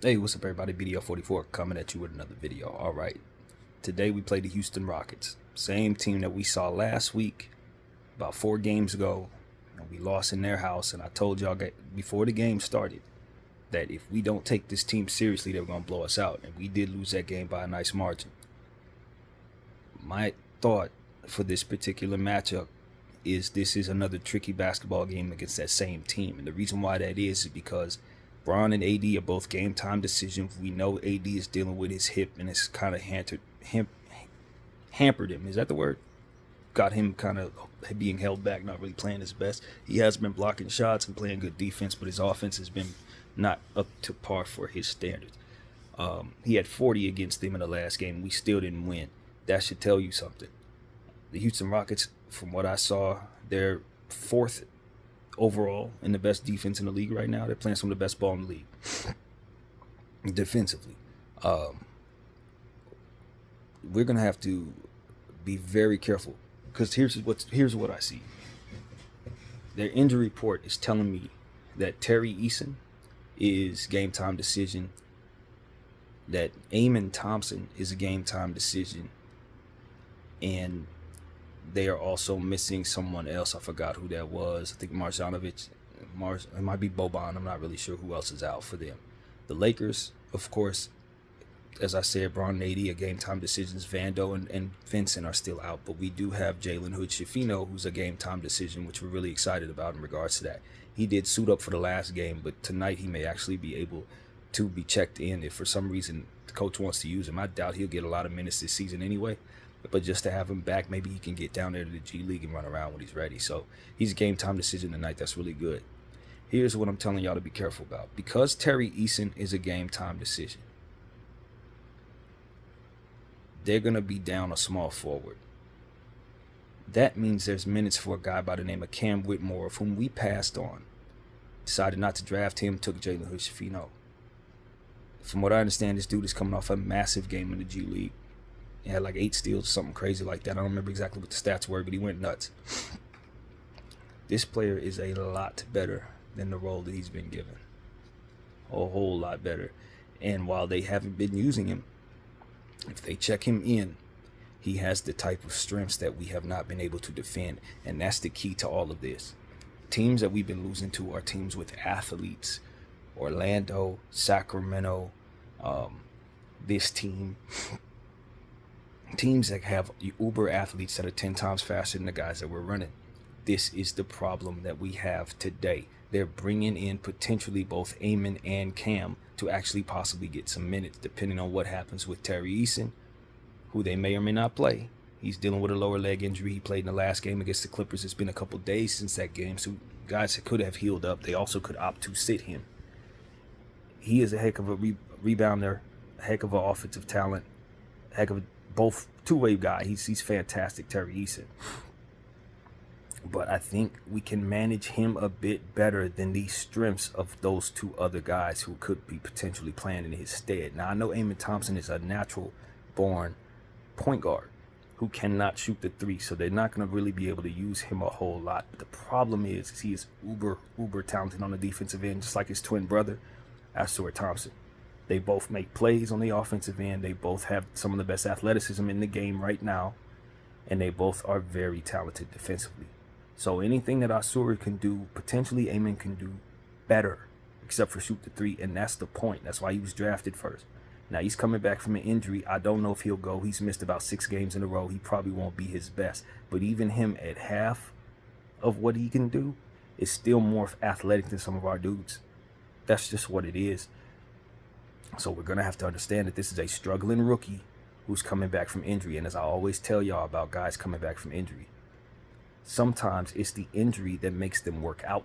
Hey, what's up, everybody? BDL44 coming at you with another video. All right, today we played the Houston Rockets, same team that we saw last week, about 4 games ago, and we lost in their house. And I told y'all before the game started that if we don't take this team seriously, they're gonna blow us out, and we did lose that game by a nice margin. My thought for this particular matchup is this is another tricky basketball game against that same team, and the reason why that is because Bron and AD are both game time decisions. We know AD is dealing with his hip, and it's kind of hampered him. Is that the word? Got him kind of being held back, not really playing his best. He has been blocking shots and playing good defense, but his offense has been not up to par for his standards. He had 40 against them in the last game. We still didn't win. That should tell you something. The Houston Rockets, from what I saw, they're fourth overall in the best defense in the league right now. They're playing some of the best ball in the league defensively. We're gonna have to be very careful because here's what I see. Their injury report is telling me that Terry Eason is game time decision, that Amen Thompson is a game time decision, and they are also missing someone else. I forgot who that was. I think Marjanovic. It might be Boban. I'm not really sure who else is out for them. The Lakers, of course, as I said, Bron and AD are game time decisions. Vando and Vincent are still out, but we do have Jalen Hood-Schifino, who's a game time decision, which we're really excited about in regards to that. He did suit up for the last game, but tonight he may actually be able to be checked in if for some reason the coach wants to use him. I doubt he'll get a lot of minutes this season anyway, but just to have him back, maybe he can get down there to the G League and run around when he's ready. So he's a game time decision tonight. That's really good. Here's what I'm telling y'all to be careful about. Because Terry Eason is a game time decision, they're going to be down a small forward. That means there's minutes for a guy by the name of Cam Whitmore, of whom we passed on. Decided not to draft him, took Jalen Hood-Schifino. From what I understand, this dude is coming off a massive game in the G League. He had like 8 steals, something crazy like that. I don't remember exactly what the stats were, but he went nuts. This player is a lot better than the role that he's been given. A whole lot better. And while they haven't been using him, if they check him in, he has the type of strengths that we have not been able to defend. And that's the key to all of this. Teams that we've been losing to are teams with athletes. Orlando, Sacramento, this team. Teams that have uber athletes that are 10 times faster than the guys that we're running. This is the problem that we have today. They're bringing in potentially both Amen and Cam to actually possibly get some minutes, depending on what happens with Terry Eason, who they may or may not play. He's dealing with a lower leg injury. He played in the last game against the Clippers. It's been a couple days since that game, so guys could have healed up. They also could opt to sit him. He is a heck of a rebounder, a heck of an offensive talent, a heck of a both two-way guy. He's fantastic, Terry Eason. But I think we can manage him a bit better than the strengths of those two other guys who could be potentially playing in his stead. Now, I know Amen Thompson is a natural-born point guard who cannot shoot the three, so they're not going to really be able to use him a whole lot. But the problem is he is uber talented on the defensive end, just like his twin brother, Ausar Thompson. They both make plays on the offensive end. They both have some of the best athleticism in the game right now, and they both are very talented defensively. So anything that Ausar can do, potentially Amen can do better, except for shoot the three, and that's the point. That's why he was drafted first. Now, he's coming back from an injury. I don't know if he'll go. He's missed about 6 games in a row. He probably won't be his best. But even him at half of what he can do is still more athletic than some of our dudes. That's just what it is. So we're going to have to understand that this is a struggling rookie who's coming back from injury. And as I always tell y'all about guys coming back from injury, sometimes it's the injury that makes them work out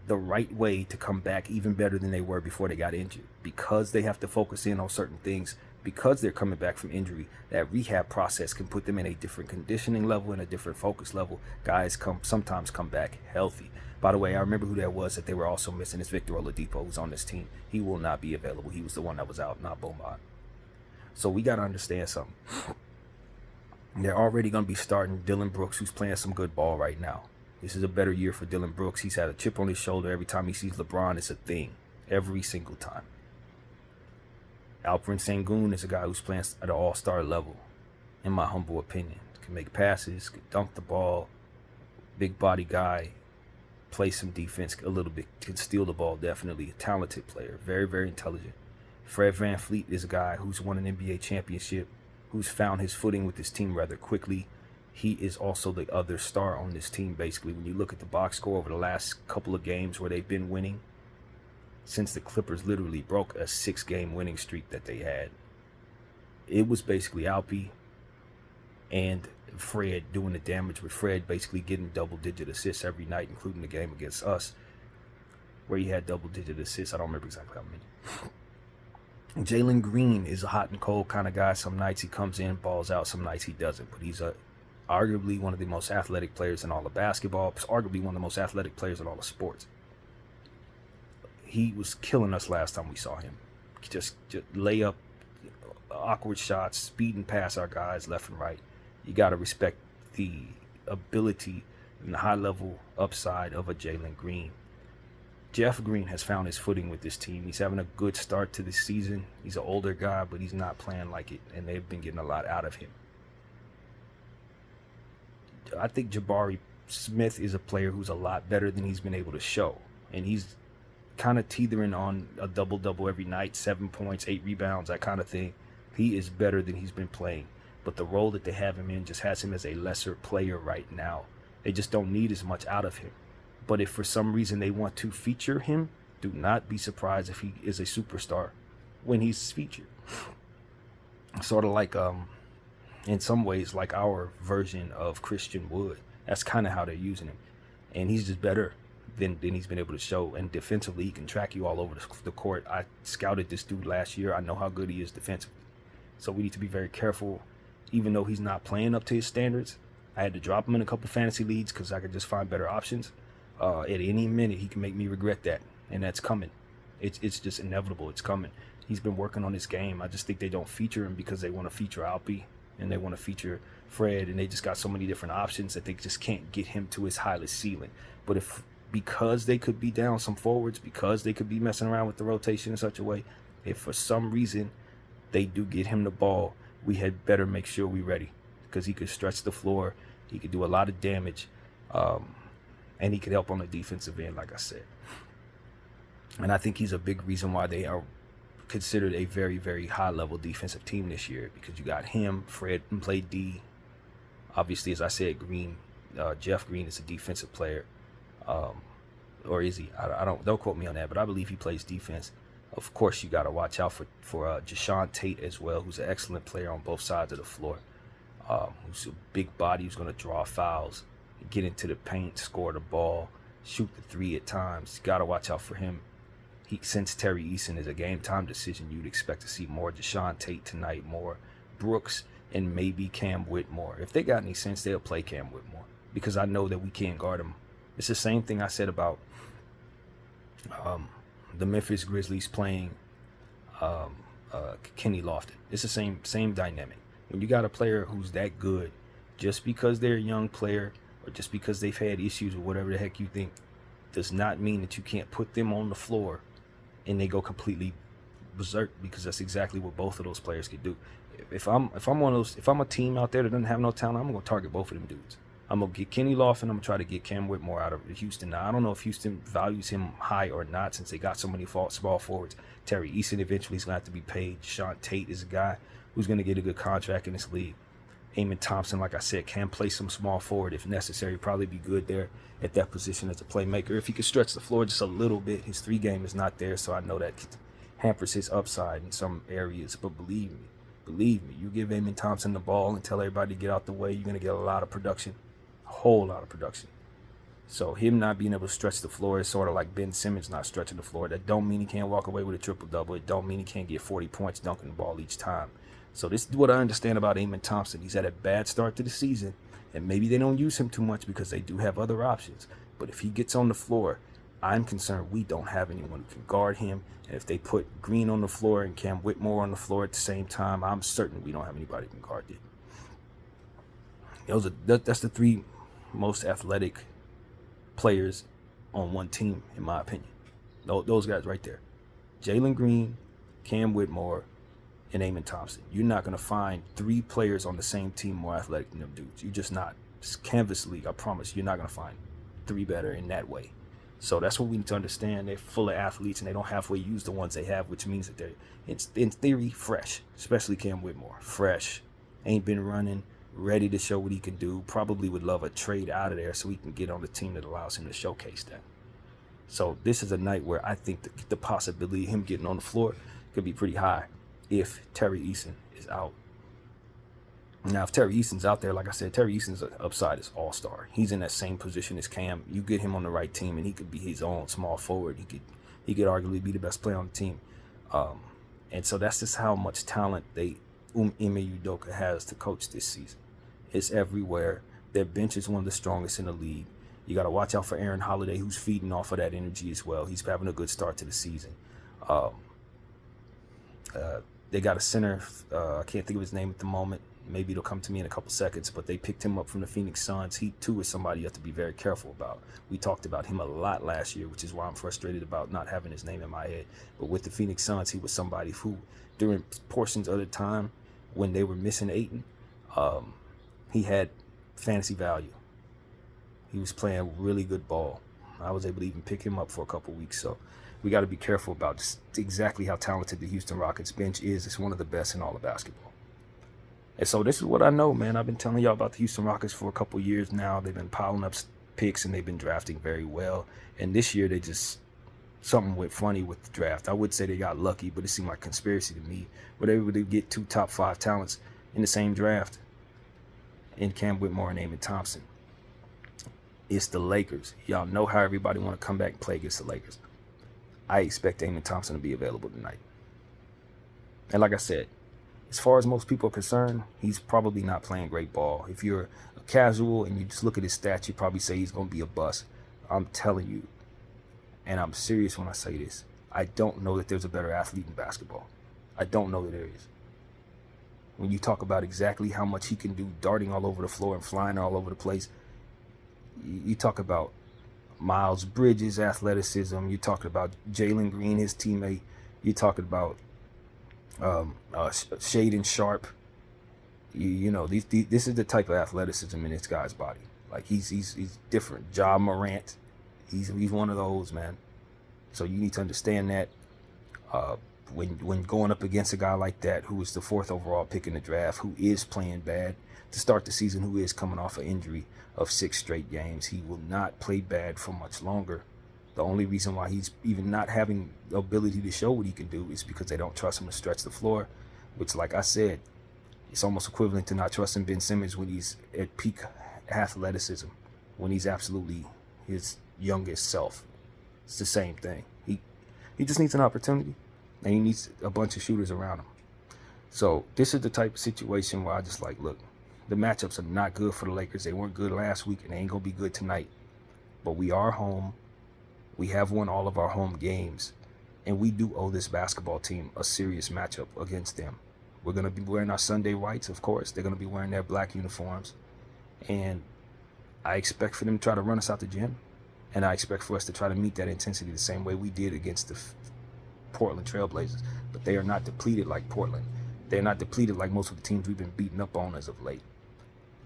the right way to come back even better than they were before they got injured. Because they have to focus in on certain things, because they're coming back from injury, that rehab process can put them in a different conditioning level and a different focus level. Guys sometimes come back healthy. By the way, I remember who that was that they were also missing is Victor Oladipo, who's on this team. He will not be available. He was the one that was out, not Beaumont. So we got to understand something. They're already going to be starting Dillon Brooks, who's playing some good ball right now. This is a better year for Dillon Brooks. He's had a chip on his shoulder every time he sees LeBron. It's a thing. Every single time. Alperen Sengun is a guy who's playing at an all-star level, in my humble opinion. Can make passes, can dunk the ball, big body guy, play some defense a little bit, can steal the ball, definitely. A talented player, very, very intelligent. Fred VanVleet is a guy who's won an NBA championship, who's found his footing with his team rather quickly. He is also the other star on this team, basically. When you look at the box score over the last couple of games where they've been winning, since the Clippers literally broke a 6-game winning streak that they had, it was basically Alpi and Fred doing the damage, with Fred basically getting double-digit assists every night, including the game against us, where he had double-digit assists. I don't remember exactly how many. Jalen Green is a hot and cold kind of guy. Some nights he comes in, balls out. Some nights he doesn't. But he's arguably one of the most athletic players in all of basketball. Arguably one of the most athletic players in all of sports. He was killing us last time we saw him. Just lay up awkward shots, speeding past our guys left and right. You got to respect the ability and the high-level upside of a Jalen Green. Jeff Green has found his footing with this team. He's having a good start to this season. He's an older guy, but he's not playing like it, and they've been getting a lot out of him. I think Jabari Smith is a player who's a lot better than he's been able to show, and he's kind of teetering on a double-double every night, 7 points, 8 rebounds, that kind of thing. He is better than he's been playing, but the role that they have him in just has him as a lesser player right now. They just don't need as much out of him. But if for some reason they want to feature him, do not be surprised if he is a superstar when he's featured. Sort of like, in some ways, like our version of Christian Wood. That's kind of how they're using him. And he's just better than he's been able to show. And defensively, he can track you all over the court. I scouted this dude last year. I know how good he is defensively. So we need to be very careful. Even though he's not playing up to his standards, I had to drop him in a couple fantasy leagues because I could just find better options. At any minute, he can make me regret that. And that's coming. It's just inevitable. It's coming. He's been working on his game. I just think they don't feature him because they want to feature Alpi and they want to feature Fred, and they just got so many different options that they just can't get him to his highest ceiling. But because they could be down some forwards, because they could be messing around with the rotation in such a way, if for some reason they do get him the ball, we had better make sure we're ready, because he could stretch the floor, he could do a lot of damage, and he could help on the defensive end, like I said. And I think he's a big reason why they are considered a very, very high-level defensive team this year, because you got him, Fred, and play D. Obviously, as I said, Jeff Green is a defensive player. Or is he? Don't quote me on that, but I believe he plays defense. Of course, you got to watch out for Jae'Sean Tate as well, who's an excellent player on both sides of the floor. Who's a big body, who's going to draw fouls, get into the paint, score the ball, shoot the three at times. You got to watch out for him. Since Terry Eason is a game-time decision, you'd expect to see more Jae'Sean Tate tonight, more Brooks, and maybe Cam Whitmore. If they got any sense, they'll play Cam Whitmore, because I know that we can't guard him. It's the same thing I said about the Memphis Grizzlies playing Kenny Lofton. It's the same dynamic. When you got a player who's that good, just because they're a young player or just because they've had issues or whatever the heck you think, does not mean that you can't put them on the floor and they go completely berserk, because that's exactly what both of those players could do. If I'm a team out there that doesn't have no talent, I'm gonna target both of them dudes. I'm going to get Kenny Lofton. I'm going to try to get Cam Whitmore out of Houston. Now, I don't know if Houston values him high or not, since they got so many small forwards. Terry Eason eventually is going to have to be paid. Jae'Sean Tate is a guy who's going to get a good contract in this league. Amen Thompson, like I said, can play some small forward if necessary. Probably be good there at that position as a playmaker. If he could stretch the floor just a little bit, his 3-game is not there, so I know that hampers his upside in some areas. But believe me, you give Amen Thompson the ball and tell everybody to get out the way, you're going to get a lot of production. Whole lot of production. So him not being able to stretch the floor is sort of like Ben Simmons not stretching the floor. That don't mean he can't walk away with a triple-double. It don't mean he can't get 40 points dunking the ball each time. So this is what I understand about Amen Thompson. He's had a bad start to the season, and maybe they don't use him too much because they do have other options. But if he gets on the floor, I'm concerned we don't have anyone who can guard him. And if they put Green on the floor and Cam Whitmore on the floor at the same time, I'm certain we don't have anybody who can guard them. That's the 3 most athletic players on one team, in my opinion. Those guys right there. Jalen Green, Cam Whitmore, and Amen Thompson. You're not going to find 3 players on the same team more athletic than them dudes. You're just not. It's Canvas League, I promise. You're not going to find 3 better in that way. So that's what we need to understand. They're full of athletes, and they don't halfway use the ones they have, which means that they're, it's in theory, fresh, especially Cam Whitmore. Fresh. Ain't been running, ready to show what he can do. Probably would love a trade out of there so he can get on the team that allows him to showcase that. So this is a night where I think the possibility of him getting on the floor could be pretty high if Terry Eason is out. Now, if Terry Eason's out there, like I said, Terry Eason's upside is all-star. He's in that same position as Cam. You get him on the right team, and he could be his own small forward. He could arguably be the best player on the team. And so that's just how much talent Ime Udoka has to coach this season. It's everywhere. Their bench is one of the strongest in the league. You got to watch out for Aaron Holiday, who's feeding off of that energy as well. He's having a good start to the season. They got a center. I can't think of his name at the moment. Maybe it'll come to me in a couple seconds, but they picked him up from the Phoenix Suns. He, too, is somebody you have to be very careful about. We talked about him a lot last year, which is why I'm frustrated about not having his name in my head. But with the Phoenix Suns, he was somebody who, during portions of the time when they were missing Ayton, he had fantasy value. He was playing really good ball. I was able to even pick him up for a couple weeks. So we got to be careful about just exactly how talented the Houston Rockets bench is. It's one of the best in all of basketball. And so this is what I know, man. I've been telling y'all about the Houston Rockets for a couple years now. They've been piling up picks, and they've been drafting very well. And this year, they just, something went funny with the draft. I would say they got lucky, but it seemed like conspiracy to me. But they were able to get 2 top 5 talents in the same draft, in Cam Whitmore and Amen Thompson. It's the Lakers. Y'all know how everybody want to come back and play against the Lakers. I expect Amen Thompson to be available tonight. And like I said, as far as most people are concerned, he's probably not playing great ball. If you're a casual and you just look at his stats, you probably say he's going to be a bust. I'm telling you, and I'm serious when I say this, I don't know that there's a better athlete in basketball. I don't know that there is. When you talk about exactly how much he can do darting all over the floor and flying all over the place, you talk about Miles Bridges' athleticism. You're talking about Jalen Green, his teammate. You're talking about Shaden Sharp. You know, this is the type of athleticism in this guy's body. Like he's different. Ja Morant, he's one of those, man. So you need to understand that when going up against a guy like that, who is the 4th overall pick in the draft, who is playing bad to start the season, who is coming off an injury of 6 straight games, he will not play bad for much longer. The only reason why he's even not having the ability to show what he can do is because they don't trust him to stretch the floor, which, like I said, it's almost equivalent to not trusting Ben Simmons when he's at peak athleticism, when he's absolutely his youngest self. It's the same thing. He just needs an opportunity, and he needs a bunch of shooters around him. So this is the type of situation where I just like, look, the matchups are not good for the Lakers. They weren't good last week, and they ain't going to be good tonight. But we are home. We have won all of our home games, and we do owe this basketball team a serious matchup against them. We're going to be wearing our Sunday whites, of course. They're going to be wearing their black uniforms, and I expect for them to try to run us out the gym, and I expect for us to try to meet that intensity the same way we did against the Portland Trailblazers. But they are not depleted like Portland. They're not depleted like most of the teams we've been beating up on as of late.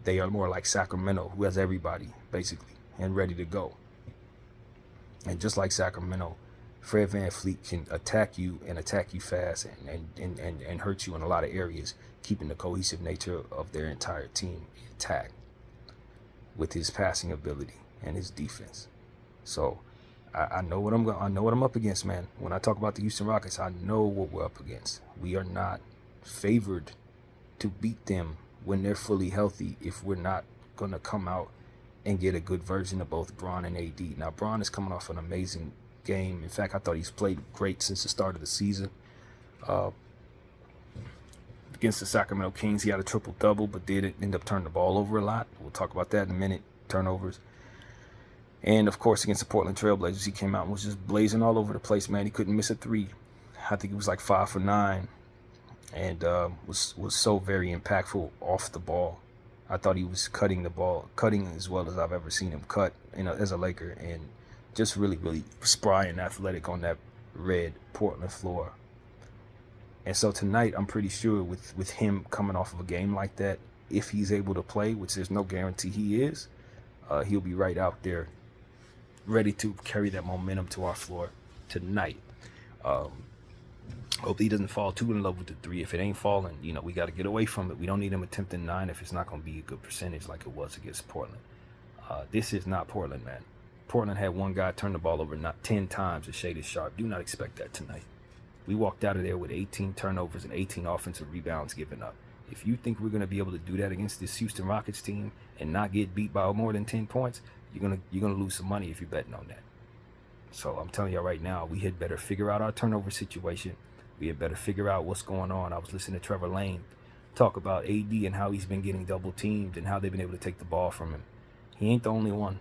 They are more like Sacramento, who has everybody, basically, and ready to go. And just like Sacramento, Fred VanVleet can attack you fast and hurt you in a lot of areas, keeping the cohesive nature of their entire team intact with his passing ability and his defense. So I know what I'm up against, man. When I talk about the Houston Rockets, I know what we're up against. We are not favored to beat them when they're fully healthy if we're not going to come out and get a good version of both Bron and AD. Now, Bron is coming off an amazing game. In fact, I thought he's played great since the start of the season. Against the Sacramento Kings, he had a triple-double, but did end up turning the ball over a lot. We'll talk about that in a minute, turnovers. And, of course, against the Portland Trailblazers, he came out and was just blazing all over the place, man. He couldn't miss a 3. I think he was like 5 for 9, and was so very impactful off the ball. I thought he was cutting as well as I've ever seen him cut as a Laker, and just really, really spry and athletic on that red Portland floor. And so tonight, I'm pretty sure with him coming off of a game like that, if he's able to play, which there's no guarantee he is, he'll be right out there ready to carry that momentum to our floor tonight. Hope he doesn't fall too in love with the three. If it ain't falling, we got to get away from it. We don't need him attempting 9 if it's not going to be a good percentage like it was against Portland. This is not Portland, man. Portland had one guy turn the ball over not 10 times. The shade is sharp. Do not expect that tonight. We walked out of there with 18 turnovers and 18 offensive rebounds given up. If you think we're going to be able to do that against this Houston Rockets team and not get beat by more than 10 points, you're gonna lose some money if you're betting on that. So I'm telling you right now, we had better figure out our turnover situation. We had better figure out what's going on. I was listening to Trevor Lane talk about AD and how he's been getting double teamed and how they've been able to take the ball from him. He ain't the only one,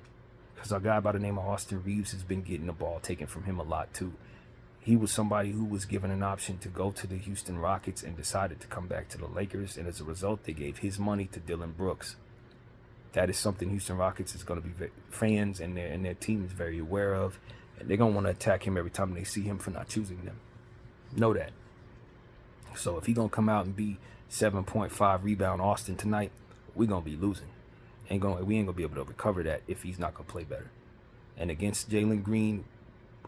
because a guy by the name of Austin Reeves has been getting the ball taken from him a lot too. He was somebody who was given an option to go to the Houston Rockets and decided to come back to the Lakers, and as a result, they gave his money to Dillon Brooks. That is something Houston Rockets is going to be fans and their team is very aware of, and they're going to want to attack him every time they see him for not choosing them. Know that. So if he's going to come out and be 7.5 rebound Austin tonight, we're going to be losing. We ain't going to be able to recover that if he's not going to play better. And against Jalen Green,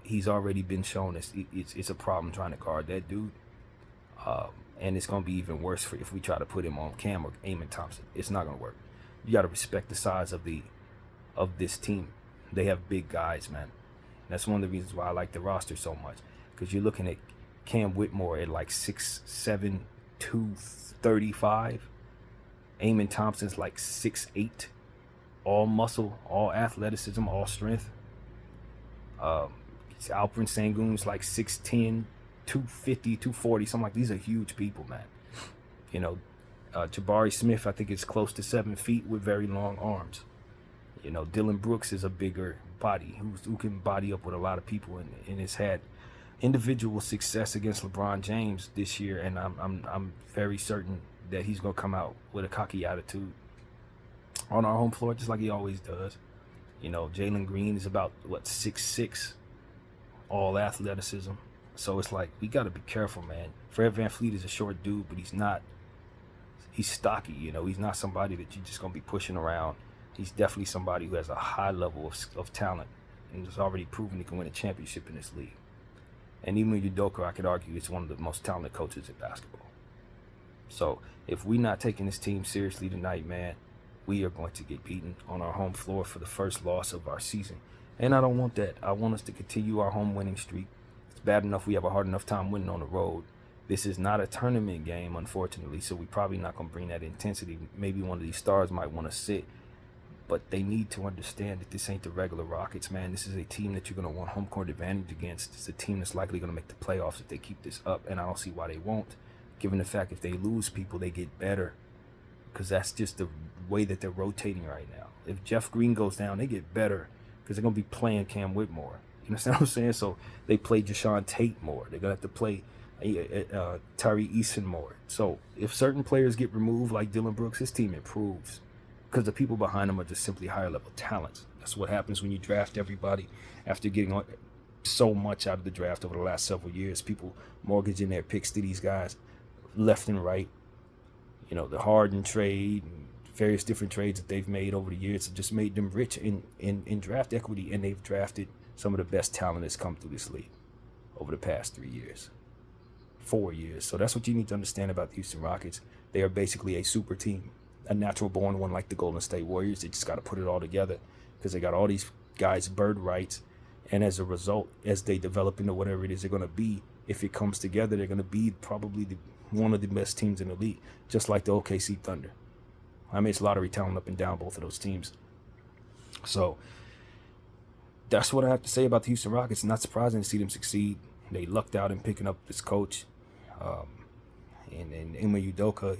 he's already been shown it's a problem trying to guard that dude. And it's going to be even worse if we try to put him on Cam or Amen Thompson. It's not going to work. You got to respect the size of this team. They have big guys, man. That's one of the reasons why I like the roster so much, because you're looking at Cam Whitmore at like 6'7", 235. Amen Thompson's like 6'8", all muscle, all athleticism, all strength. Alperen Sengun's like 6'10", 250, 240, something like these are huge people, man. Jabari Smith, I think, is close to 7 feet with very long arms. Dillon Brooks is a bigger body who can body up with a lot of people and has had individual success against LeBron James this year, and I'm very certain that he's gonna come out with a cocky attitude on our home floor, just like he always does. Jalen Green is about 6'6", all athleticism. So it's like we gotta be careful, man. Fred VanVleet is a short dude, but he's stocky. He's not somebody that you're just gonna be pushing around. He's definitely somebody who has a high level of talent and has already proven he can win a championship in this league. And Ime Udoka, I could argue, is one of the most talented coaches in basketball. So if we're not taking this team seriously tonight, man, we are going to get beaten on our home floor for the first loss of our season. And I don't want that. I want us to continue our home winning streak. It's bad enough we have a hard enough time winning on the road. This is not a tournament game, unfortunately, so we're probably not going to bring that intensity. Maybe one of these stars might want to sit. But they need to understand that this ain't the regular Rockets, man. This is a team that you're going to want home court advantage against. It's a team that's likely going to make the playoffs if they keep this up, and I don't see why they won't, given the fact if they lose people, they get better, because that's just the way that they're rotating right now. If Jeff Green goes down, they get better because they're going to be playing Cam Whitmore. You understand what I'm saying? So they play Jashawn Tate more. They're going to have to play Tyree Eason more. So if certain players get removed like Dillon Brooks, his team improves, because the people behind them are just simply higher level talents. That's what happens when you draft everybody after getting so much out of the draft over the last several years. People mortgaging their picks to these guys left and right. The Harden trade and various different trades that they've made over the years have just made them rich in draft equity, and they've drafted some of the best talent that's come through this league over the past 3 years, 4 years. So that's what you need to understand about the Houston Rockets. They are basically a super team. A natural born one like the Golden State Warriors. They just got to put it all together because they got all these guys bird rights, and as a result, as they develop into whatever it is they're going to be, if it comes together, they're going to be probably one of the best teams in the league, just like the OKC Thunder. I mean, it's lottery talent up and down both of those teams. So that's what I have to say about the Houston Rockets. Not surprising to see them succeed. They lucked out in picking up this coach, and Ime Udoka.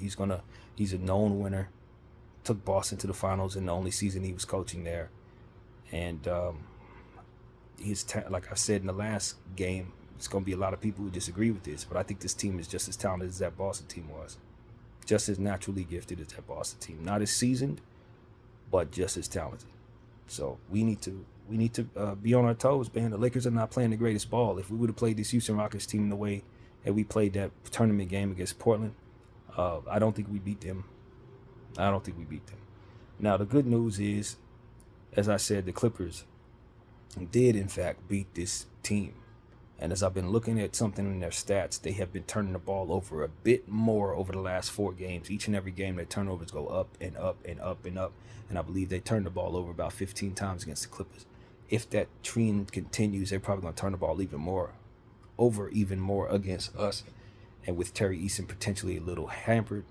He's a known winner. Took Boston to the finals in the only season he was coaching there, and like I said in the last game, it's going to be a lot of people who disagree with this, but I think this team is just as talented as that Boston team was, just as naturally gifted as that Boston team. Not as seasoned, but just as talented. So we need to be on our toes, man. The Lakers are not playing the greatest ball. If we would have played this Houston Rockets team the way and we played that tournament game against Portland, I don't think we beat them. I don't think we beat them. Now, the good news is, as I said, the Clippers did, in fact, beat this team. And as I've been looking at something in their stats, they have been turning the ball over a bit more over the last 4 games. Each and every game, their turnovers go up and up and up and up. And I believe they turned the ball over about 15 times against the Clippers. If that trend continues, they're probably going to turn the ball even more against us. And with Terry Eason potentially a little hampered,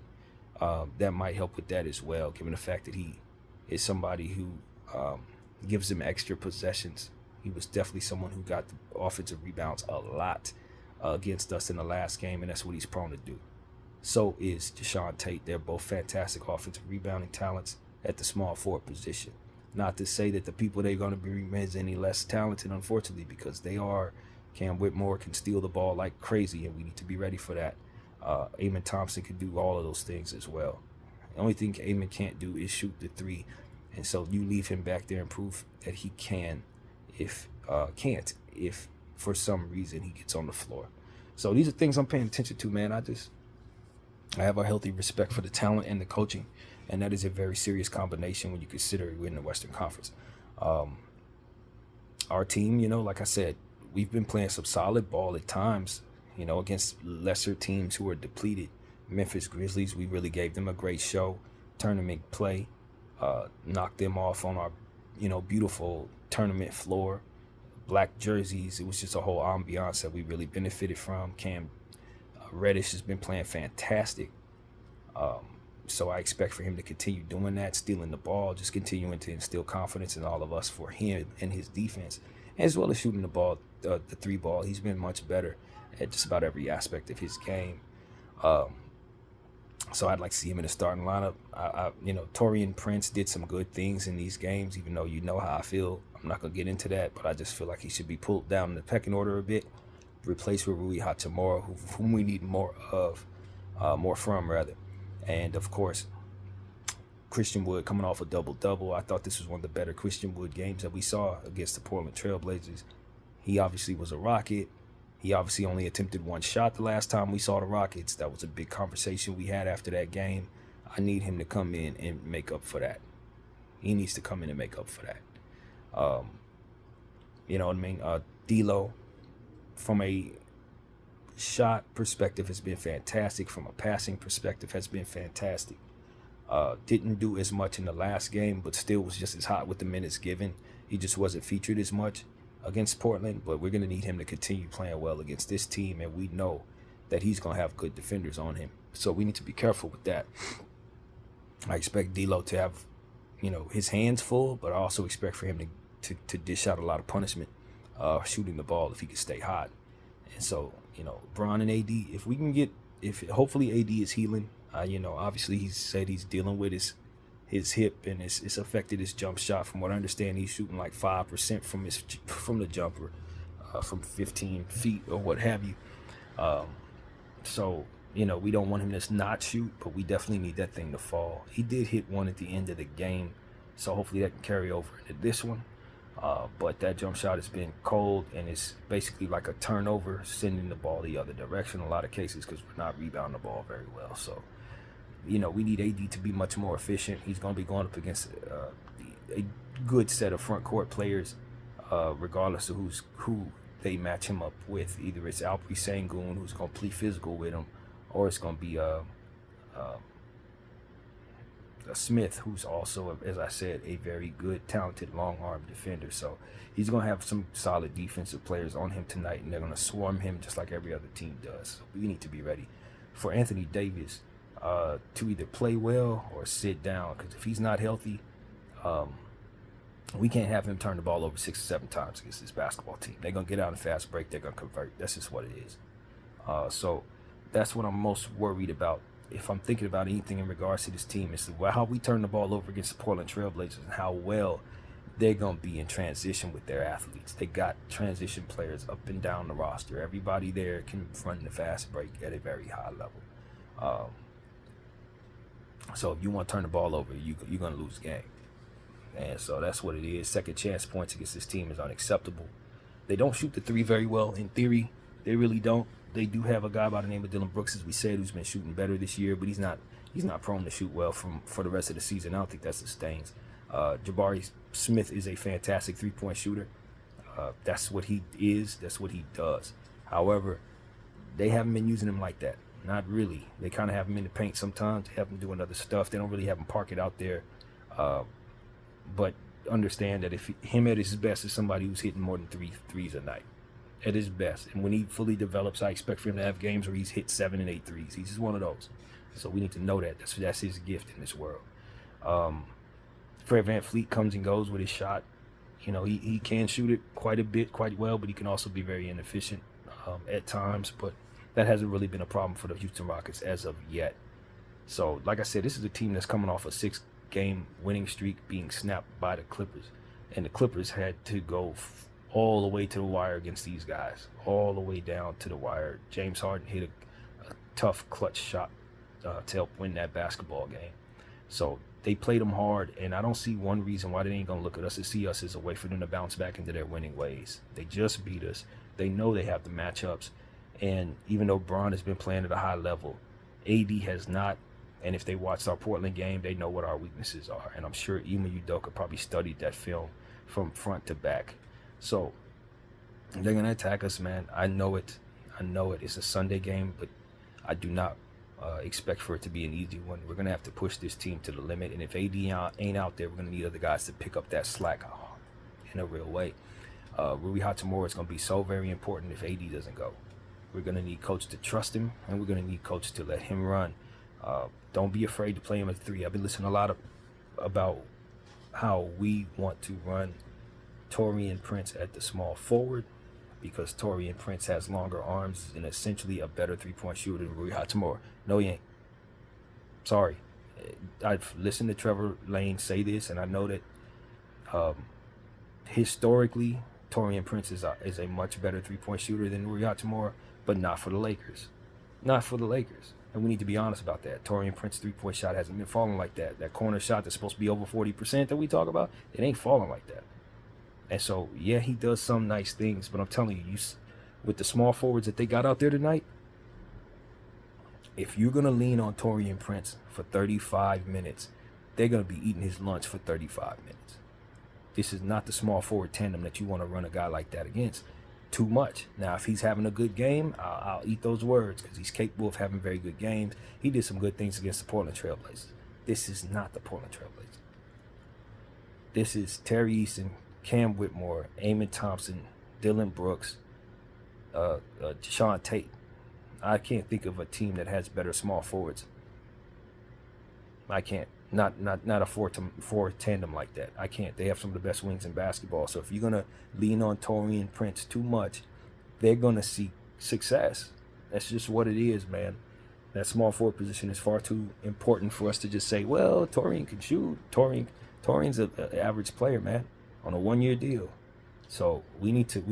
that might help with that as well, given the fact that he is somebody who gives them extra possessions. He was definitely someone who got the offensive rebounds a lot against us in the last game, and that's what he's prone to do. So is Jae'Sean Tate. They're both fantastic offensive rebounding talents at the small forward position. Not to say that the people they're going to bring is any less talented, unfortunately, because they are. Cam Whitmore can steal the ball like crazy, and we need to be ready for that. Amen Thompson can do all of those things as well. The only thing Amen can't do is shoot the 3, and so you leave him back there and prove that he can. If for some reason he gets on the floor. So these are things I'm paying attention to, man. I have a healthy respect for the talent and the coaching, and that is a very serious combination when you consider we're in the Western Conference. Our team, like I said, we've been playing some solid ball at times, against lesser teams who are depleted. Memphis Grizzlies, we really gave them a great show. Tournament play, knocked them off on our, beautiful tournament floor. Black jerseys. It was just a whole ambiance that we really benefited from. Cam Reddish has been playing fantastic. So I expect for him to continue doing that, stealing the ball, just continuing to instill confidence in all of us for him and his defense, as well as shooting the ball, the 3 ball. He's been much better at just about every aspect of his game. So I'd like to see him in the starting lineup. Taurean Prince did some good things in these games, even though you know how I feel. I'm not going to get into that, but I just feel like he should be pulled down in the pecking order a bit, replaced with Rui Hachimura, whom we need more from. And, of course, Christian Wood coming off a double-double. I thought this was one of the better Christian Wood games that we saw against the Portland Trail Blazers. He obviously was a Rocket. He obviously only attempted 1 shot the last time we saw the Rockets. That was a big conversation we had after that game. I need him to come in and make up for that. He needs to come in and make up for that. You know what I mean? D'Lo, from a shot perspective, has been fantastic. From a passing perspective, has been fantastic. Didn't do as much in the last game, but still was just as hot with the minutes given. He just wasn't featured as much against Portland, but we're going to need him to continue playing well against this team, and we know that he's going to have good defenders on him. So we need to be careful with that. I expect D'Lo to have, his hands full, but I also expect for him to dish out a lot of punishment, shooting the ball if he can stay hot. And so, Bron and AD, hopefully AD is healing. Obviously he said he's dealing with his hip, and it's affected his jump shot. From what I understand, he's shooting like 5% from the jumper, from 15 feet or what have you. So, we don't want him to not shoot, but we definitely need that thing to fall. He did hit one at the end of the game, so hopefully that can carry over into this one. But that jump shot has been cold, and it's basically like a turnover, sending the ball the other direction in a lot of cases because we're not rebounding the ball very well. So, we need AD to be much more efficient. He's going to be going up against a good set of front court players, regardless of who they match him up with. Either it's Alperi Sengun, who's going to play physical with him, or it's going to be a Smith, who's also, as I said, a very good, talented, long-arm defender. So he's going to have some solid defensive players on him tonight, and they're going to swarm him just like every other team does. So we need to be ready for Anthony Davis to either play well or sit down, because if he's not healthy, we can't have him turn the ball over 6 or 7 times against this basketball team. They're going to get out in a fast break. They're going to convert. That's just what it is. So that's what I'm most worried about. If I'm thinking about anything in regards to this team, it's how we turn the ball over against the Portland Trail Blazers and how well they're going to be in transition with their athletes. They got transition players up and down the roster. Everybody there can run the fast break at a very high level. So if you want to turn the ball over, you're going to lose the game. And so that's what it is. Second chance points against this team is unacceptable. They don't shoot the 3 very well in theory. They really don't. They do have a guy by the name of Dylan Brooks, as we said, who's been shooting better this year, but he's not prone to shoot well for the rest of the season. I don't think that sustains. Jabari Smith is a fantastic three-point shooter. That's what he is. That's what he does. However, they haven't been using him like that. Not really. They kind of have him in the paint sometimes. They have him doing other stuff. They don't really have him park it out there. But understand that if him at his best is somebody who's hitting more than 3 threes a night. At his best. And when he fully develops, I expect for him to have games where he's hit 7 and 8 threes. He's just one of those. So we need to know that. That's his gift in this world. Fred VanVleet comes and goes with his shot. You know, he can shoot it quite a bit, quite well, but he can also be very inefficient at times. But that hasn't really been a problem for the Houston Rockets as of yet. So, like I said, this is a team that's coming off a 6-game winning streak being snapped by the Clippers. And the Clippers had to go all the way to the wire against these guys. All the way down to the wire. James Harden hit a tough clutch shot to help win that basketball game. So they played them hard, and I don't see one reason why they ain't going to look at us and see us as a way for them to bounce back into their winning ways. They just beat us. They know they have the matchups. And even though Bron has been playing at a high level, AD has not. And if they watched our Portland game, they know what our weaknesses are. And I'm sure Ime Udoka probably studied that film from front to back. So they're going to attack us, man. I know it. It's a Sunday game, but I do not expect for it to be an easy one. We're going to have to push this team to the limit. And if AD ain't out there, we're going to need other guys to pick up that slack in a real way. Rui Hachimura is going to be so very important if AD doesn't go. We're going to need coach to trust him, and we're going to need coach to let him run. Don't be afraid to play him at 3. I've been listening a lot about how we want to run Taurean Prince at the small forward, because Taurean Prince has longer arms and essentially a better three-point shooter than Rui Hachimura. No, he ain't. Sorry. I've listened to Trevor Lane say this, and I know that historically, Taurean Prince is a much better three-point shooter than Rui Hachimura, but not for the Lakers. Not for the Lakers. And we need to be honest about that. Taurean Prince's three-point shot hasn't been falling like that. That corner shot that's supposed to be over 40% that we talk about, it ain't falling like that. And so, yeah, he does some nice things, but I'm telling you, with the small forwards that they got out there tonight, if you're going to lean on Taurean Prince for 35 minutes, they're going to be eating his lunch for 35 minutes. This is not the small forward tandem that you want to run a guy like that against too much. Now, if he's having a good game, I'll eat those words because he's capable of having very good games. He did some good things against the Portland Trailblazers. This is not the Portland Trailblazers. This is Terry Easton, Cam Whitmore, Amen Thompson, Dylan Brooks, Deshaun Tate. I can't think of a team that has better small forwards. I can't. Not a four tandem like that. I can't. They have some of the best wings in basketball. So if you're gonna lean on Taurean Prince too much, they're gonna see success. That's just what it is, man. That small forward position is far too important for us to just say, well, Taurean can shoot. Taurean's an average player, man, on a 1-year deal. So we need to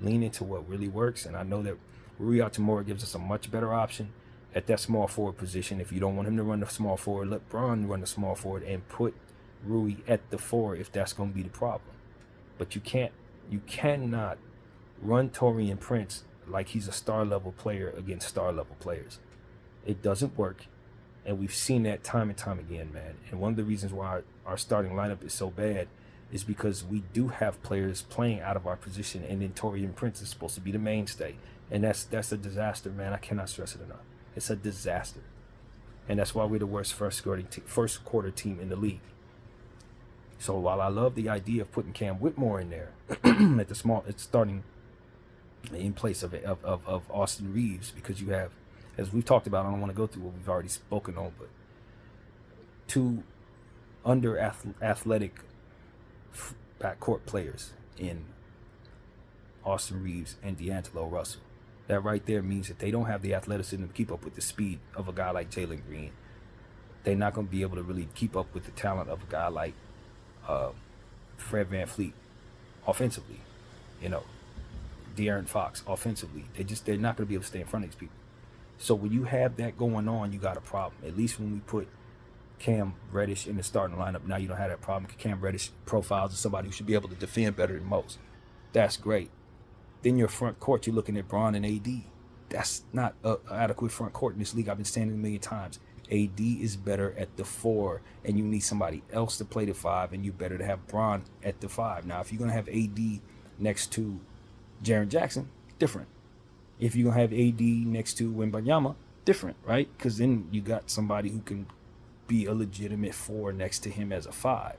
lean into what really works. And I know that Rui Hachimura gives us a much better option at that small forward position. If you don't want him to run the small forward, let Bron run the small forward and put Rui at the 4 if that's going to be the problem. But you cannot run Taurean Prince like he's a star level player against star level players. It doesn't work, and we've seen that time and time again, man. And one of the reasons why our starting lineup is so bad is because we do have players playing out of our position, and then Taurean Prince is supposed to be the mainstay, and that's a disaster, man. I cannot stress it enough. It's a disaster. And that's why we're the worst first quarter team in the league. So while I love the idea of putting Cam Whitmore in there it's starting in place of Austin Reeves, because you have, as we've talked about, I don't want to go through what we've already spoken on, but 2 athletic backcourt players in Austin Reeves and D'Angelo Russell. That right there means that they don't have the athleticism to keep up with the speed of a guy like Jalen Green. They're not going to be able to really keep up with the talent of a guy like Fred VanVleet offensively. De'Aaron Fox offensively. They're not going to be able to stay in front of these people. So when you have that going on, you got a problem. At least when we put Cam Reddish in the starting lineup, now you don't have that problem. Cam Reddish profiles as somebody who should be able to defend better than most. That's great. Then your front court, you're looking at Bron and AD. That's not a adequate front court in this league. I've been saying it a million times. AD is better at the 4, and you need somebody else to play the 5, and you better to have Bron at the 5. Now, if you're gonna have AD next to Jaren Jackson, different. If you're gonna have AD next to Wembanyama, different, right? Because then you got somebody who can be a legitimate 4 next to him as a 5.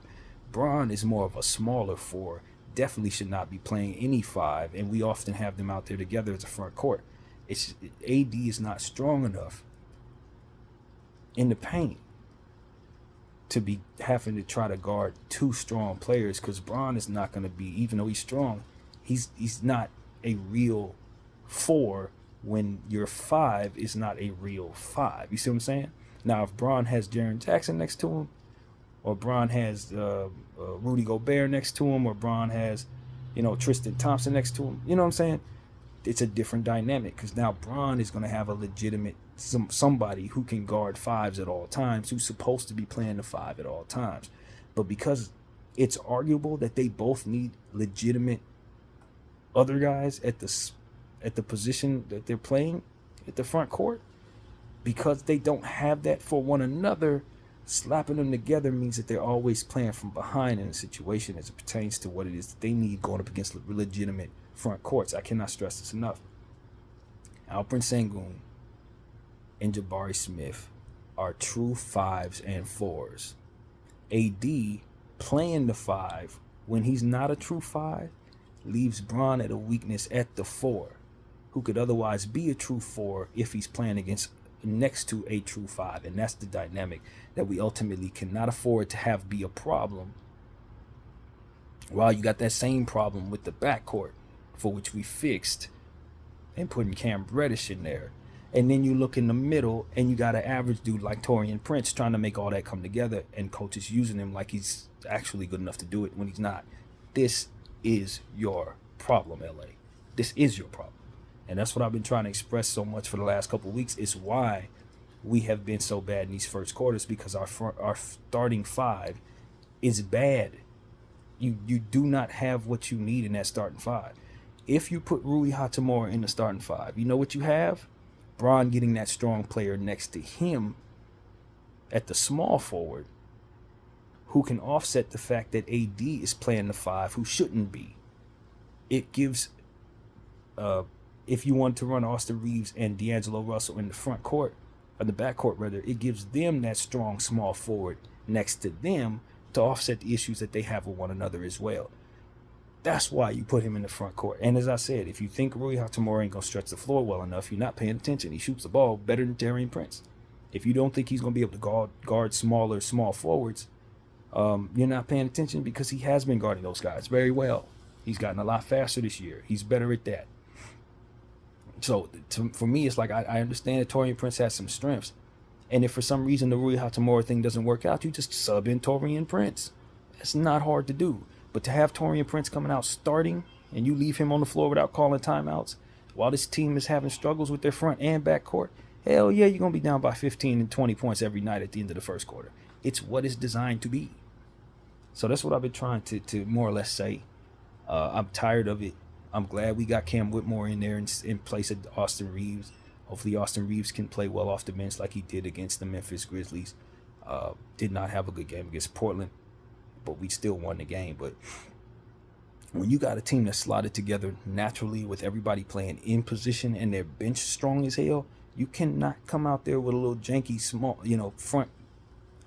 Bron is more of a smaller 4. Definitely should not be playing any 5, and we often have them out there together as a front court. AD is not strong enough in the paint to be having to try to guard 2 strong players, because Bron is not going to be, even though he's strong, he's not a real 4 when your 5 is not a real 5. You see what I'm saying? Now, if Bron has Jaren Jackson next to him, or Bron has Rudy Gobert next to him, or Bron has, Tristan Thompson next to him, you know what I'm saying? It's a different dynamic, because now Bron is going to have a legitimate somebody who can guard 5s at all times, who's supposed to be playing the 5 at all times. But because it's arguable that they both need legitimate other guys at the position that they're playing at the front court, because they don't have that for one another, slapping them together means that they're always playing from behind in a situation as it pertains to what it is that they need going up against legitimate front courts. I cannot stress this enough. Alperen Sengun and Jabari Smith are true 5s and 4s. AD playing the 5 when he's not a true 5 leaves Bron at a weakness at the 4, who could otherwise be a true 4 if he's playing next to a true 5. And that's the dynamic that we ultimately cannot afford to have be a problem, while you got that same problem with the backcourt, for which we fixed and putting Cam Reddish in there. And then you look in the middle and you got an average dude like Taurean Prince trying to make all that come together, and coaches using him like he's actually good enough to do it when he's not. This is your problem, LA. This is your problem. And that's what I've been trying to express so much for the last couple of weeks. It's why we have been so bad in these first quarters, because our starting 5 is bad. You do not have what you need in that starting 5. If you put Rui Hachimura in the starting 5, you know what you have? Bron getting that strong player next to him at the small forward, who can offset the fact that AD is playing the 5, who shouldn't be. It gives, if you want to run Austin Reeves and D'Angelo Russell in the front court, or the back court rather, it gives them that strong small forward next to them to offset the issues that they have with one another as well. That's why you put him in the front court. And as I said, if you think Rui Hachimura ain't going to stretch the floor well enough, you're not paying attention. He shoots the ball better than Taurean Prince. If you don't think he's going to be able to guard small forwards, you're not paying attention, because he has been guarding those guys very well. He's gotten a lot faster this year. He's better at that. So for me, it's like I understand that Taurean Prince has some strengths. And if for some reason the Rui Hachimura thing doesn't work out, you just sub in Taurean Prince. It's not hard to do. But to have Taurean Prince coming out starting and you leave him on the floor without calling timeouts while this team is having struggles with their front and back court, hell yeah, you're going to be down by 15 and 20 points every night at the end of the first quarter. It's what it's designed to be. So that's what I've been trying to more or less say. I'm tired of it. I'm glad we got Cam Whitmore in there in place of Austin Reeves. Hopefully Austin Reeves can play well off the bench like he did against the Memphis Grizzlies. Did not have a good game against Portland, but we still won the game. But when you got a team that's slotted together naturally with everybody playing in position and their bench strong as hell, you cannot come out there with a little janky small, front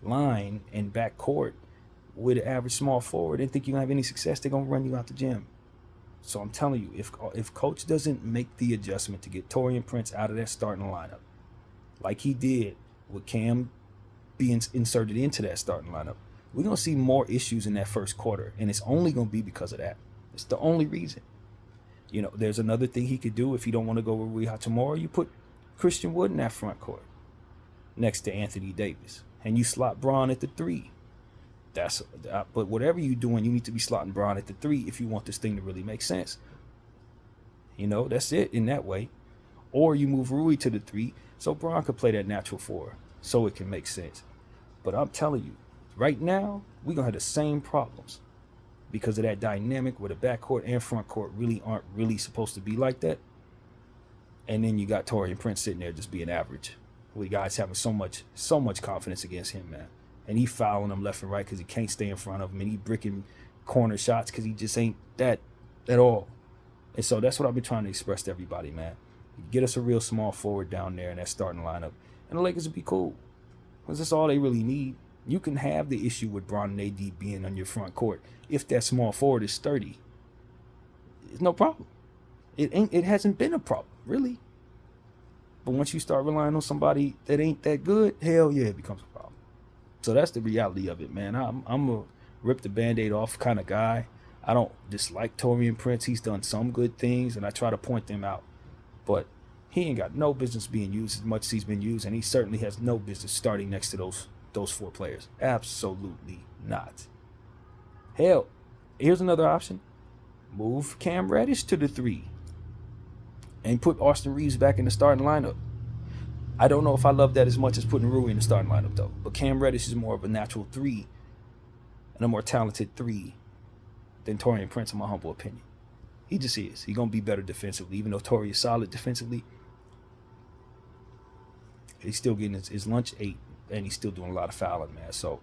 line and back court with an average small forward and think you're going to have any success. They're going to run you out the gym. So I'm telling you, if coach doesn't make the adjustment to get Taurean Prince out of that starting lineup, like he did with Cam being inserted into that starting lineup, we're going to see more issues in that first quarter, and it's only going to be because of that. It's the only reason. There's another thing he could do if you don't want to go with Rui Hachimura. You put Christian Wood in that front court next to Anthony Davis, and you slot Bron at the 3. But whatever you're doing, you need to be slotting Bron at the 3 if you want this thing to really make sense. That's it in that way. Or you move Rui to the 3 so Bron could play that natural 4 so it can make sense. But I'm telling you, right now, we're going to have the same problems because of that dynamic where the backcourt and front court really aren't really supposed to be like that. And then you got Taurean Prince sitting there just being average. With guys having so much confidence against him, man. And he fouling them left and right because he can't stay in front of him. And he bricking corner shots because he just ain't that at all. And so that's what I've been trying to express to everybody, man. Get us a real small forward down there in that starting lineup. And the Lakers will be cool. Because that's all they really need. You can have the issue with Bron and AD being on your front court if that small forward is sturdy. It's no problem. It hasn't been a problem, really. But once you start relying on somebody that ain't that good, hell yeah, it becomes a problem. So that's the reality of it, man. I'm a rip the Band-Aid off kind of guy. I don't dislike Taurean Prince. He's done some good things, and I try to point them out. But he ain't got no business being used as much as he's been used, and he certainly has no business starting next to those 4 players. Absolutely not. Hell, here's another option. Move Cam Reddish to the 3 and put Austin Reeves back in the starting lineup. I don't know if I love that as much as putting Rui in the starting lineup, though. But Cam Reddish is more of a natural 3 and a more talented 3 than Taurean Prince, in my humble opinion. He just is. He's going to be better defensively. Even though Torrey is solid defensively, he's still getting his lunch ate, and he's still doing a lot of fouling, man. So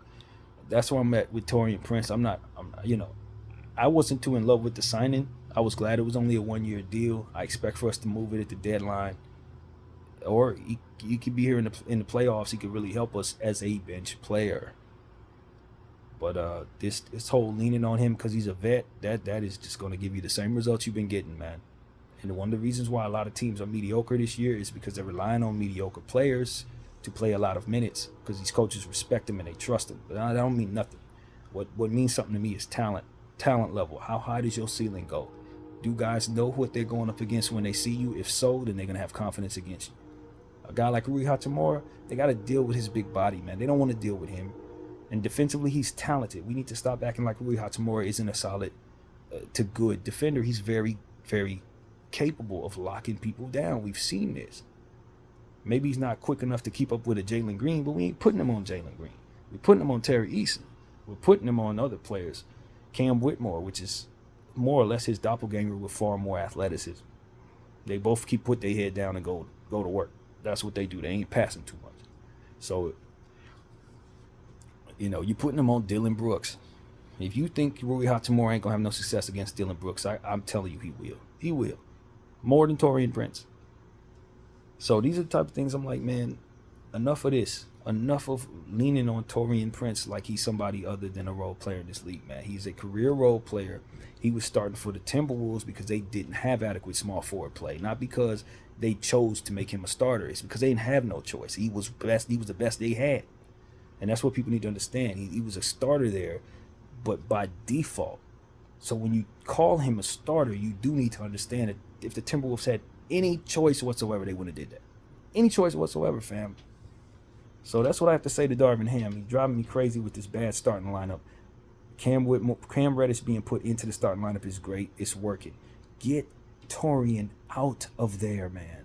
that's where I'm at with Taurean Prince. I wasn't too in love with the signing. I was glad it was only a 1-year deal. I expect for us to move it at the deadline. Or he could be here in the playoffs. He could really help us as a bench player. But this whole leaning on him because he's a vet, that is just going to give you the same results you've been getting, man. And one of the reasons why a lot of teams are mediocre this year is because they're relying on mediocre players to play a lot of minutes because these coaches respect them and they trust them. But I don't mean nothing. What means something to me is talent level. How high does your ceiling go? Do guys know what they're going up against when they see you? If so, then they're going to have confidence against you. A guy like Rui Hachimura, they got to deal with his big body, man. They don't want to deal with him. And defensively, he's talented. We need to stop acting like Rui Hachimura isn't a solid to good defender. He's very, very capable of locking people down. We've seen this. Maybe he's not quick enough to keep up with a Jalen Green, but we ain't putting him on Jalen Green. We're putting him on Terry Eason. We're putting him on other players. Cam Whitmore, which is more or less his doppelganger with far more athleticism. They both put their head down and go to work. That's what they do. They ain't passing too much. So, you're putting them on Dylan Brooks. If you think Rui Hachimura ain't going to have no success against Dylan Brooks, I'm telling you he will. He will. More than Taurean Prince. So these are the type of things I'm like, man, enough of this. Enough of leaning on Taurean Prince like he's somebody other than a role player in this league, man. He's a career role player. He was starting for the Timberwolves because they didn't have adequate small forward play. Not because they chose to make him a starter. It's because they didn't have no choice. He was best. He was the best they had. And that's what people need to understand. He was a starter there, but by default. So when you call him a starter, you do need to understand that if the Timberwolves had any choice whatsoever, they wouldn't have did that. Any choice whatsoever, fam. So that's what I have to say to Darvin Ham. He's driving me crazy with this bad starting lineup. Cam Reddish being put into the starting lineup is great. It's working. Get Taurean out of there, man.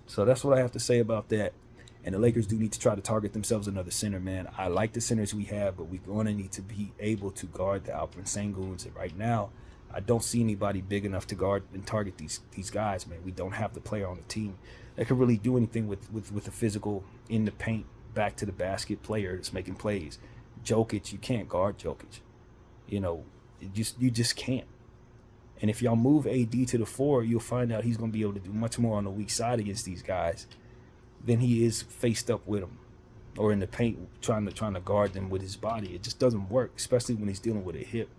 So that's what I have to say about that. And the Lakers do need to try to target themselves another center, man. I like the centers we have, but we're going to need to be able to guard the Alperen Senguns. And right now, I don't see anybody big enough to guard and target these guys, man. We don't have the player on the team that can really do anything with a physical in the paint, back to the basket player that's making plays. Jokic, you can't guard Jokic. You just can't. And if y'all move AD to the 4, you'll find out he's going to be able to do much more on the weak side against these guys than he is faced up with them or in the paint trying to guard them with his body. It just doesn't work, especially when he's dealing with a hip.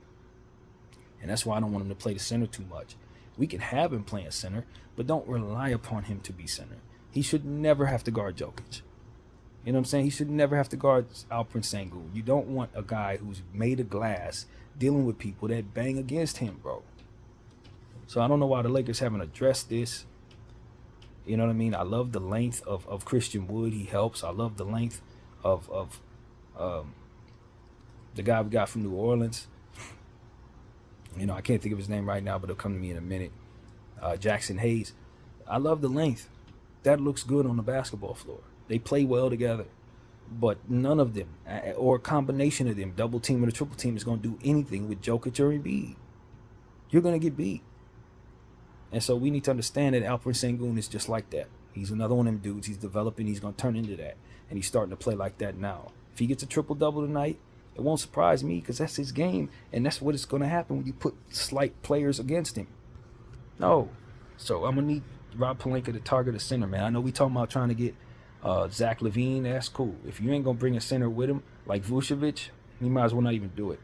And that's why I don't want him to play the center too much. We can have him playing center, but don't rely upon him to be center. He should never have to guard Jokic. You know what I'm saying? He should never have to guard Alperen Sengun. You don't want a guy who's made of glass dealing with people that bang against him, bro. So I don't know why the Lakers haven't addressed this. You know what I mean? I love the length of Christian Wood. He helps. I love the length of the guy we got from New Orleans. I can't think of his name right now, but it'll come to me in a minute. Jackson Hayes. I love the length. That looks good on the basketball floor. They play well together. But none of them, or a combination of them, double team or a triple team, is going to do anything with Jokic or Embiid. You're going to get beat. And so we need to understand that Alperen Sengun is just like that. He's another one of them dudes. He's developing. He's going to turn into that. And he's starting to play like that now. If he gets a triple-double tonight, it won't surprise me because that's his game. And that's what is going to happen when you put slight players against him. No. So I'm going to need Rob Pelinka to target a center, man. I know we talking about trying to get Zach LaVine. That's cool. If you ain't going to bring a center with him like Vucevic, you might as well not even do it.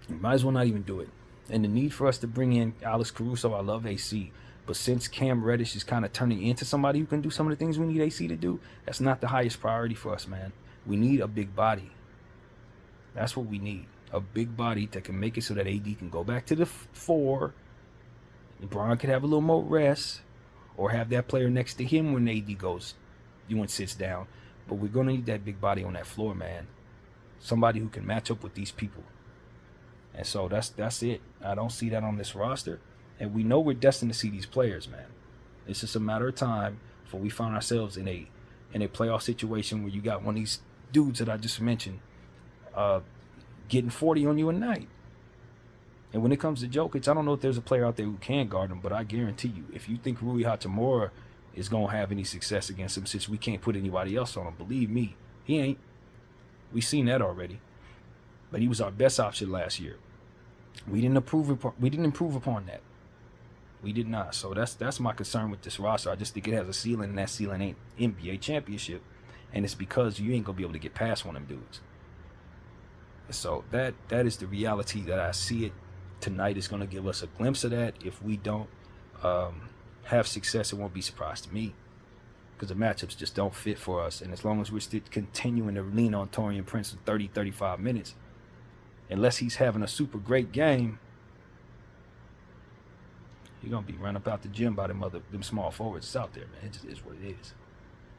You might as well not even do it. And the need for us to bring in Alex Caruso, I love AC. But since Cam Reddish is kind of turning into somebody who can do some of the things we need AC to do, that's not the highest priority for us, man. We need a big body. That's what we need. A big body that can make it so that AD can go back to the 4. LeBron could have a little more rest. Or have that player next to him when AD goes, sits down. But we're going to need that big body on that floor, man. Somebody who can match up with these people. And so that's it. I don't see that on this roster. And we know we're destined to see these players, man. It's just a matter of time before we find ourselves in a playoff situation where you got one of these dudes that I just mentioned getting 40 on you a night. And when it comes to Jokic, I don't know if there's a player out there who can guard him, but I guarantee you, if you think Rui Hachimura is going to have any success against him since we can't put anybody else on him, believe me, he ain't. We've seen that already. But he was our best option last year. We didn't improve upon that. We did not. So that's my concern with this roster. I just think it has a ceiling, and that ceiling ain't NBA championship. And it's because you ain't going to be able to get past one of them dudes. So that is the reality that I see it. Tonight is going to give us a glimpse of that. If we don't have success, it won't be a surprise to me. Because the matchups just don't fit for us. And as long as we're still continuing to lean on Taurean Prince for 30, 35 minutes, unless he's having a super great game, you're going to be run up out the gym by them small forwards that's out there, man. It just is what it is.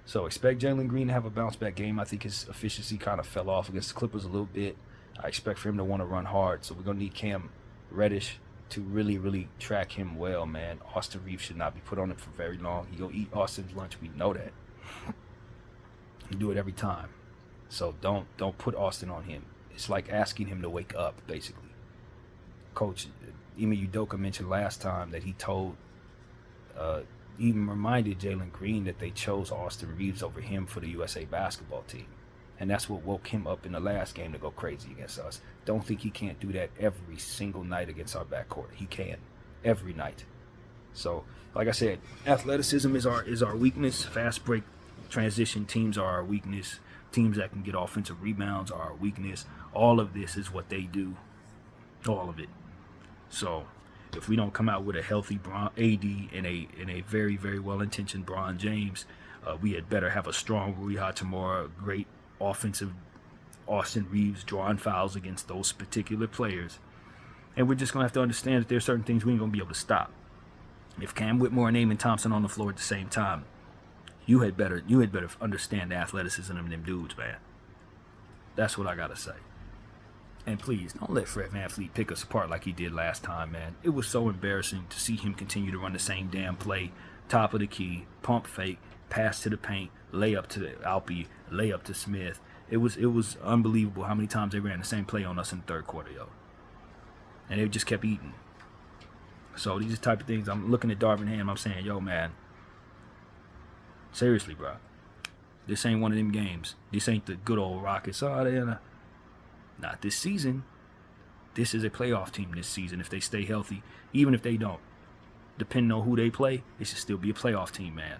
So expect Jalen Green to have a bounce-back game. I think his efficiency kind of fell off against the Clippers a little bit. I expect for him to want to run hard. So we're going to need Cam Reddish to really, really track him well, man. Austin Reeves should not be put on him for very long. He go eat Austin's lunch. We know that. You do it every time. So don't put Austin on him. It's like asking him to wake up, basically. Coach Ime Udoka mentioned last time that he even reminded Jalen Green that they chose Austin Reeves over him for the USA basketball team. And that's what woke him up in the last game to go crazy against us. Don't think he can't do that every single night against our backcourt. He can. Every night. So, like I said, athleticism is our weakness. Fast break transition teams are our weakness. Teams that can get offensive rebounds are our weakness. All of this is what they do. All of it. So, if we don't come out with a healthy AD and a very, very well-intentioned Bron James, we had better have a strong Rui Hachimura, great offensive Austin Reeves drawing fouls against those particular players. And we're just going to have to understand that there's certain things we ain't going to be able to stop. If Cam Whitmore and Amen Thompson on the floor at the same time, you had better understand the athleticism of them dudes, man. That's what I got to say. And please, don't let Fred VanVleet pick us apart like he did last time, man. It was so embarrassing to see him continue to run the same damn play. Top of the key, pump fake, pass to the paint, layup to Alpe, layup to Smith. It was unbelievable how many times they ran the same play on us in the third quarter, yo. And they just kept eating. So these are the type of things. I'm looking at Darvin Ham, I'm saying, yo, man, seriously, bro. This ain't one of them games. This ain't the good old Rockets. Not this season. This is a playoff team this season if they stay healthy. Even if they don't. Depending on who they play, it should still be a playoff team, man.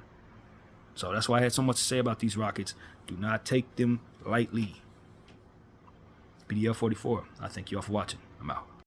So that's why I had so much to say about these Rockets. Do not take them lightly. BDL 44. I thank you all for watching. I'm out.